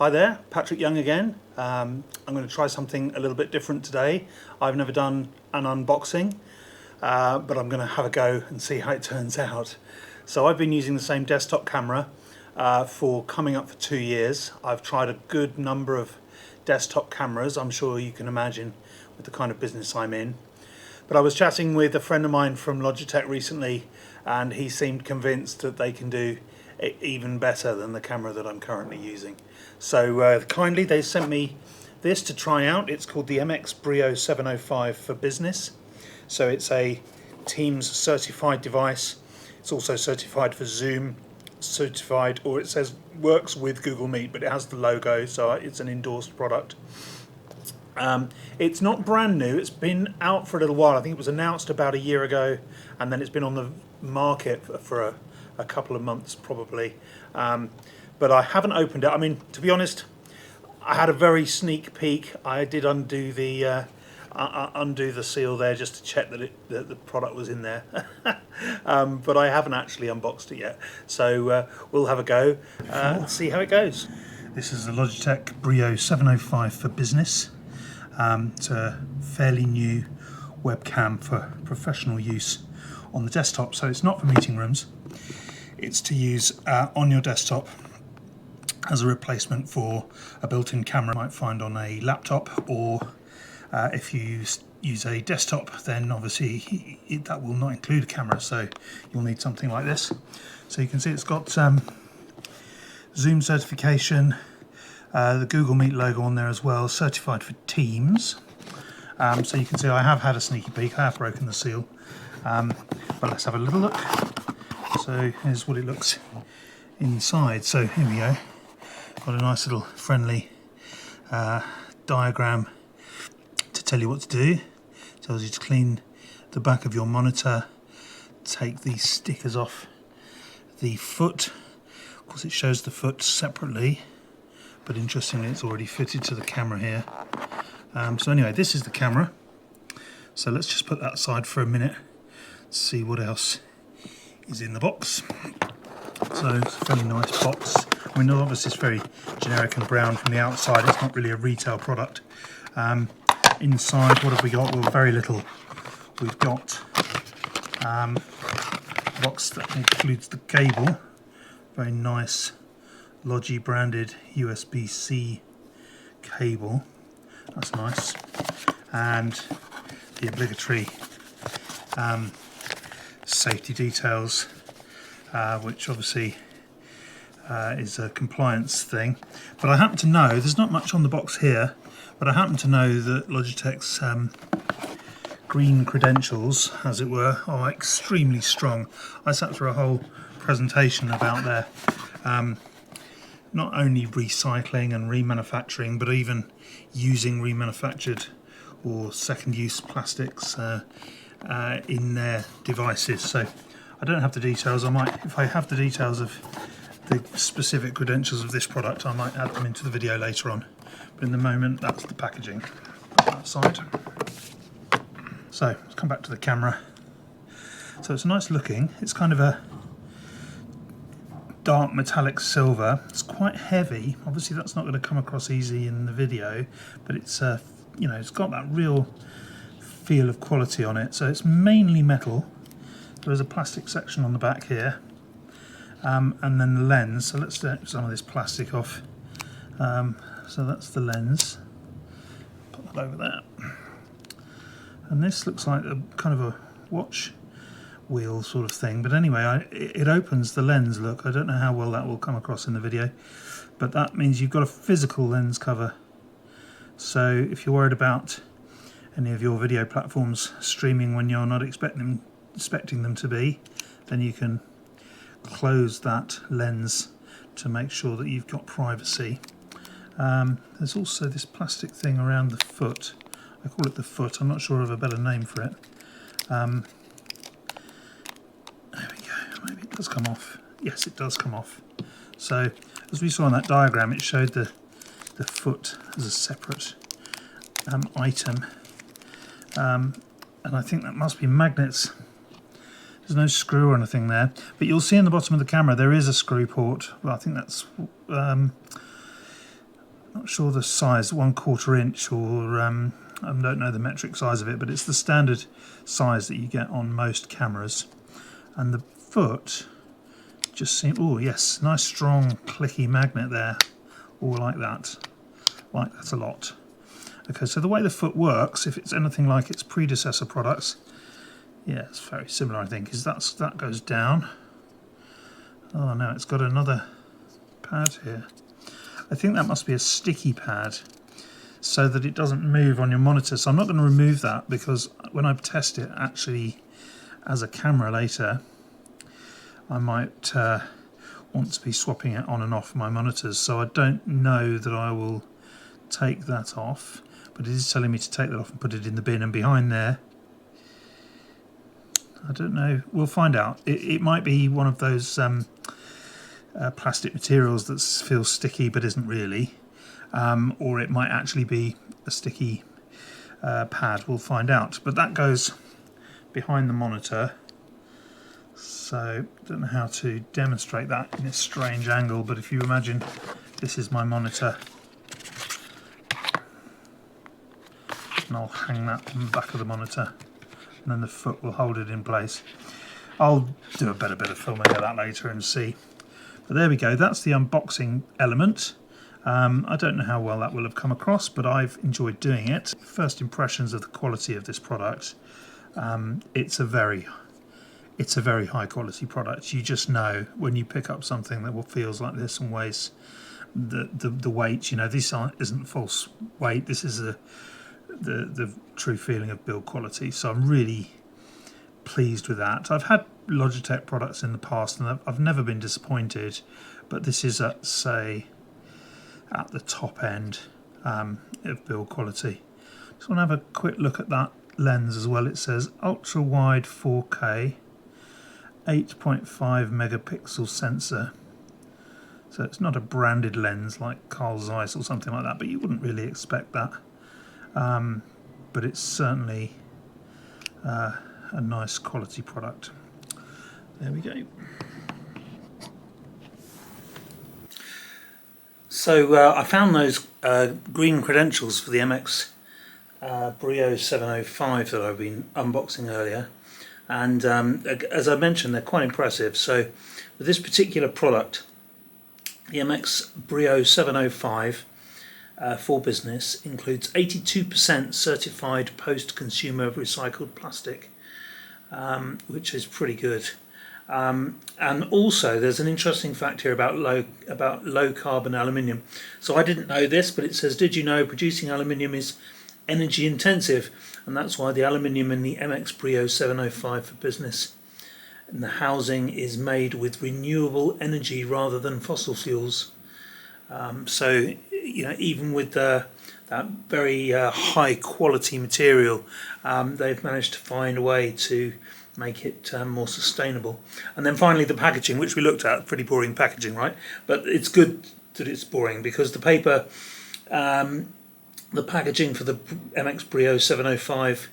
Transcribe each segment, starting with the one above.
Hi there, Patrick Young again. I'm going to try something a little bit different today. I've never done an unboxing, but I'm going to have a go and see how it turns out. So I've been using the same desktop camera for coming up for 2 years. I've tried a good number of desktop cameras, I'm sure you can imagine with the kind of business I'm in. But I was chatting with a friend of mine from Logitech recently, and he seemed convinced that they can do it even better than the camera that I'm currently using. So kindly they sent me this to try out. It's called the MX Brio 705 for business. So it's a Teams certified device. It's also certified for Zoom, certified, or it says works with Google Meet, but it has the logo, so it's an endorsed product. It's not brand new, it's been out for a little while. I think it was announced about a year ago, and then it's been on the market for a couple of months probably. But I haven't opened it. I mean, to be honest, I had a very sneak peek. I did undo the seal there just to check that the product was in there. But I haven't actually unboxed it yet. So we'll have a go and see how it goes. This is the Logitech Brio 705 for business. It's a fairly new webcam for professional use on the desktop. So it's not for meeting rooms. It's to use on your desktop as a replacement for a built-in camera you might find on a laptop, or if you use a desktop, then obviously that will not include a camera, so you'll need something like this. So you can see it's got Zoom certification, the Google Meet logo on there as well, certified for Teams. So you can see I have had a sneaky peek, I have broken the seal, but let's have a little look. So here's what it looks inside. So here we go. Got a nice little friendly diagram to tell you what to do. It tells you to clean the back of your monitor, take these stickers off the foot. Of course it shows the foot separately, but interestingly it's already fitted to the camera here. So anyway, this is the camera. So let's just put that aside for a minute, see what else is in the box. So it's a fairly nice box. I mean, obviously it's very generic and brown from the outside. It's not really a retail product. Inside, what have we got? Well, very little. We've got a box that includes the cable. Very nice Logi branded USB-C cable. That's nice. And the obligatory safety details, which obviously is a compliance thing. But I happen to know, there's not much on the box here, but I happen to know that Logitech's green credentials, as it were, are extremely strong. I sat through a whole presentation about their not only recycling and remanufacturing, but even using remanufactured or second-use plastics in their devices. So I don't have the details. I might, if I have the details of the specific credentials of this product, I might add them into the video later on. But in the moment, that's the packaging. Put that aside. So let's come back to the camera. So it's nice looking. It's kind of a dark metallic silver. It's quite heavy. Obviously that's not going to come across easy in the video, but it's you know, it's got that real feel of quality on it. So it's mainly metal. There is a plastic section on the back here, and then the lens. So let's take some of this plastic off. So that's the lens. Put that over there. And this looks like a kind of a watch wheel sort of thing. But anyway, it opens the lens. Look, I don't know how well that will come across in the video, but that means you've got a physical lens cover. So if you're worried about any of your video platforms streaming when you're not expecting them to be, then you can close that lens to make sure that you've got privacy. There's also this plastic thing around the foot. I call it the foot. I'm not sure of a better name for it. There we go. Maybe it does come off. Yes, it does come off. So as we saw in that diagram, it showed the foot as a separate item. And I think that must be magnets. There's no screw or anything there, but you'll see in the bottom of the camera there is a screw port. Well, I think that's Not sure the size, 1/4 inch, or I don't know the metric size of it, but it's the standard size that you get on most cameras. And the foot just seems, oh yes, nice strong clicky magnet there. Oh, like that a lot. Okay, so the way the foot works, if it's anything like its predecessor products, yeah, it's very similar, I think, is that goes down. Oh no, it's got another pad here. I think that must be a sticky pad so that it doesn't move on your monitor. So I'm not going to remove that, because when I test it actually as a camera later, I might want to be swapping it on and off my monitors. So I don't know that I will take that off, but it is telling me to take that off and put it in the bin. And behind there, I don't know, we'll find out. It might be one of those plastic materials that feels sticky but isn't really, or it might actually be a sticky pad. We'll find out. But that goes behind the monitor, so I don't know how to demonstrate that in a strange angle, but if you imagine this is my monitor, and I'll hang that on the back of the monitor, and then the foot will hold it in place. I'll do a better bit of filming of that later and see. But there we go, that's the unboxing element. I don't know how well that will have come across, but I've enjoyed doing it. First impressions of the quality of this product. It's a very high quality product. You just know when you pick up something that feels like this and weighs the weight. You know, this isn't false weight. This is the true feeling of build quality. So I'm really pleased with that. I've had Logitech products in the past and I've never been disappointed, but this is at the top end of build quality. Just want to have a quick look at that lens as well. It says ultra wide 4K 8.5 megapixel sensor, so it's not a branded lens like Carl Zeiss or something like that, but you wouldn't really expect that. But it's certainly a nice quality product. There we go. So I found those green credentials for the MX Brio 705 that I've been unboxing earlier, and as I mentioned, they're quite impressive. So with this particular product, the MX Brio 705 for business includes 82% certified post-consumer recycled plastic, which is pretty good. And also there's an interesting fact here about low carbon aluminium. So I didn't know this, but it says, did you know producing aluminium is energy intensive? And that's why the aluminium in the MX Brio 705 for business, and the housing is made with renewable energy rather than fossil fuels. So you know, even with that very high quality material, they've managed to find a way to make it more sustainable. And then finally the packaging, which we looked at, pretty boring packaging, right? But it's good that it's boring, because the paper, the packaging for the MX Brio 705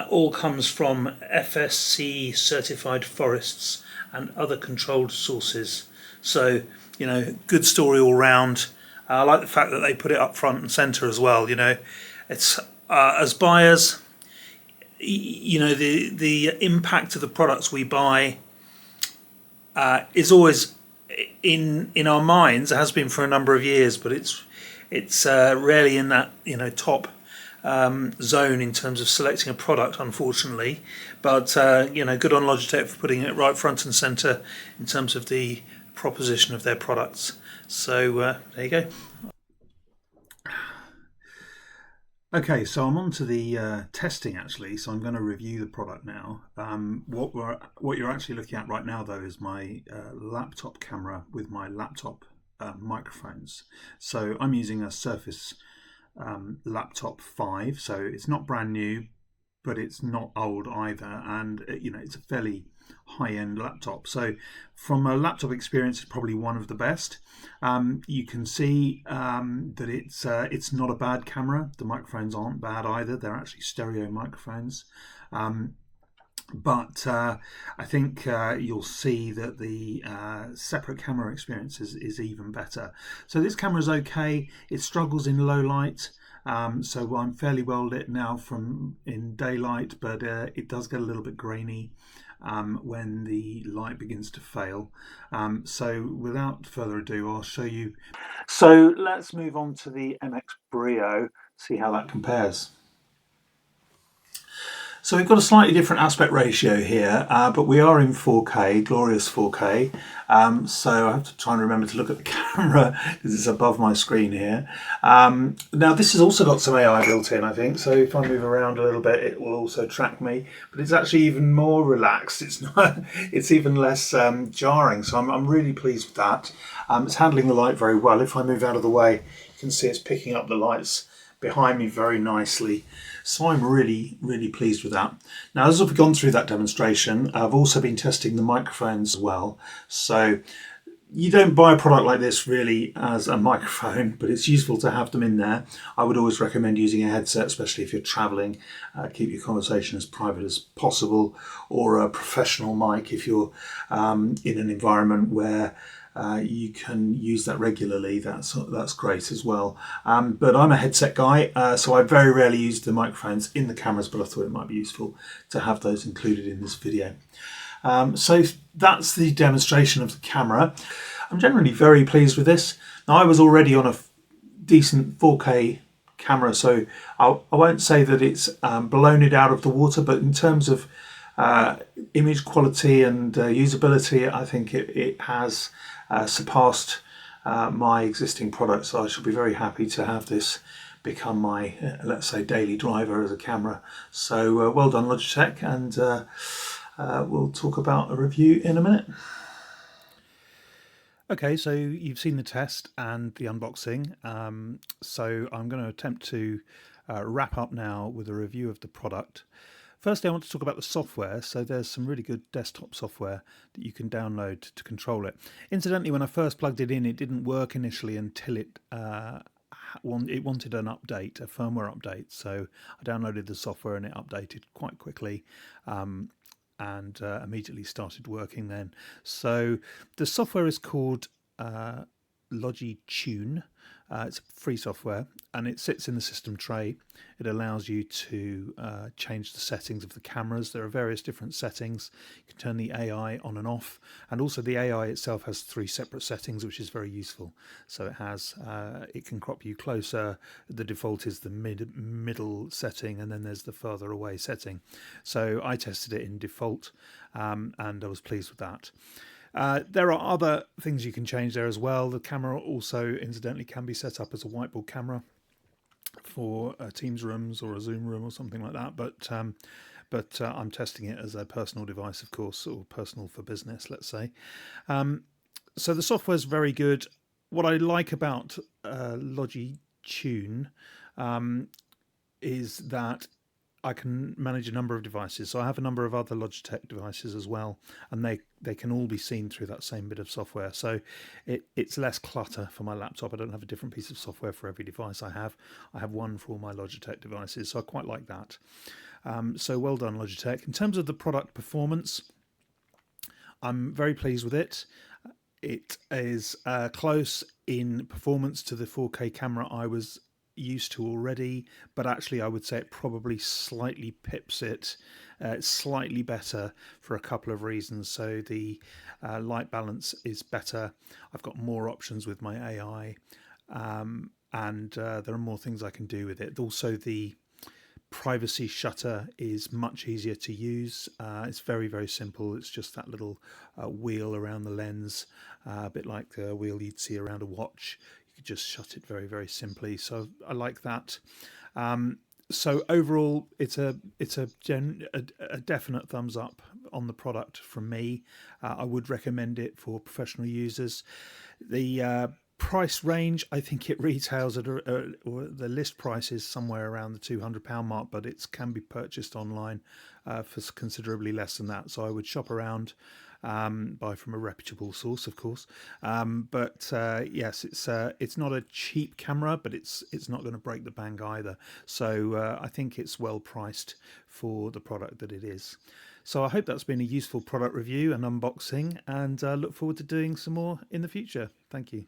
all comes from FSC certified forests and other controlled sources. So, you know, good story all round. I like the fact that they put it up front and centre as well. You know, it's as buyers, you know, the impact of the products we buy is always in our minds. It has been for a number of years, but it's rarely in that, you know, top zone in terms of selecting a product, unfortunately. But you know, good on Logitech for putting it right front and centre in terms of the proposition of their products. So there you go. Okay, so I'm on to the testing actually. So I'm going to review the product now. What you're actually looking at right now, though, is my laptop camera with my laptop microphones. So I'm using a Surface Laptop 5. So it's not brand new, but it's not old either, and you know, it's a fairly high-end laptop. So from a laptop experience, it's probably one of the best. You can see that it's not a bad camera. The microphones aren't bad either. They're actually stereo microphones. but I think you'll see that the separate camera experience is even better. So this camera is okay. It struggles in low light. So I'm fairly well lit now from in daylight, but it does get a little bit grainy when the light begins to fail. So without further ado, I'll show you. So let's move on to the MX Brio, see how that compares. So we've got a slightly different aspect ratio here, but we are in 4K, glorious 4K. So I have to try and remember to look at the camera because it's above my screen here. Now this has also got some AI built in, I think. So if I move around a little bit, it will also track me. But it's actually even more relaxed. It's not. It's even less jarring. So I'm really pleased with that. It's handling the light very well. If I move out of the way, you can see it's picking up the lights behind me very nicely. So I'm really, really pleased with that. Now, as I've gone through that demonstration, I've also been testing the microphones as well. So you don't buy a product like this really as a microphone, but it's useful to have them in there. I would always recommend using a headset, especially if you're traveling. Keep your conversation as private as possible, or a professional mic if you're in an environment where you can use that regularly. That's great as well. But I'm a headset guy, so I very rarely use the microphones in the cameras, but I thought it might be useful to have those included in this video. So that's the demonstration of the camera. I'm generally very pleased with this. Now, I was already on a decent 4K camera, so I won't say that it's blown it out of the water, but in terms of image quality and usability, I think it has surpassed my existing product. So I shall be very happy to have this become my, let's say, daily driver as a camera. So well done, Logitech, and we'll talk about a review in a minute. Okay, so you've seen the test and the unboxing. So I'm going to attempt to wrap up now with a review of the product. Firstly, I want to talk about the software. So there's some really good desktop software that you can download to control it. Incidentally, when I first plugged it in, it didn't work initially until it wanted an update, a firmware update. So I downloaded the software and it updated quite quickly. And immediately started working then. So the software is called Logitune. It's free software and it sits in the system tray. It allows you to change the settings of the cameras. There are various different settings. You can turn the AI on and off, and also the AI itself has 3 separate settings, which is very useful. So it can crop you closer. The default is the middle setting, and then there's the further away setting. So I tested it in default, and I was pleased with that. There are other things you can change there as well. The camera also, incidentally, can be set up as a whiteboard camera for Teams rooms or a Zoom room or something like that. But I'm testing it as a personal device, of course, or personal for business, let's say. So the software is very good. What I like about Logitune is that I can manage a number of devices. So I have a number of other Logitech devices as well, and they can all be seen through that same bit of software. So it's less clutter for my laptop. I don't have a different piece of software for every device I have. I have one for all my Logitech devices, so I quite like that. So well done, Logitech. In terms of the product performance, I'm very pleased with it. It is close in performance to the 4K camera I was used to already, but actually I would say it probably slightly pips it. It's slightly better for a couple of reasons. So the light balance is better. I've got more options with my AI, and there are more things I can do with it. Also, the privacy shutter is much easier to use. It's very, very simple. It's just that little wheel around the lens, a bit like the wheel you'd see around a watch. You could just shut it very, very simply. So I like that. So overall, it's a definite thumbs up on the product from me. I would recommend it for professional users. The price range, I think it retails at or the list price is somewhere around the £200 mark, but it can be purchased online for considerably less than that. So I would shop around, buy from a reputable source, of course. But yes, it's not a cheap camera, but it's not going to break the bank either. So I think it's well priced for the product that it is. So I hope that's been a useful product review and unboxing, and look forward to doing some more in the future. Thank you.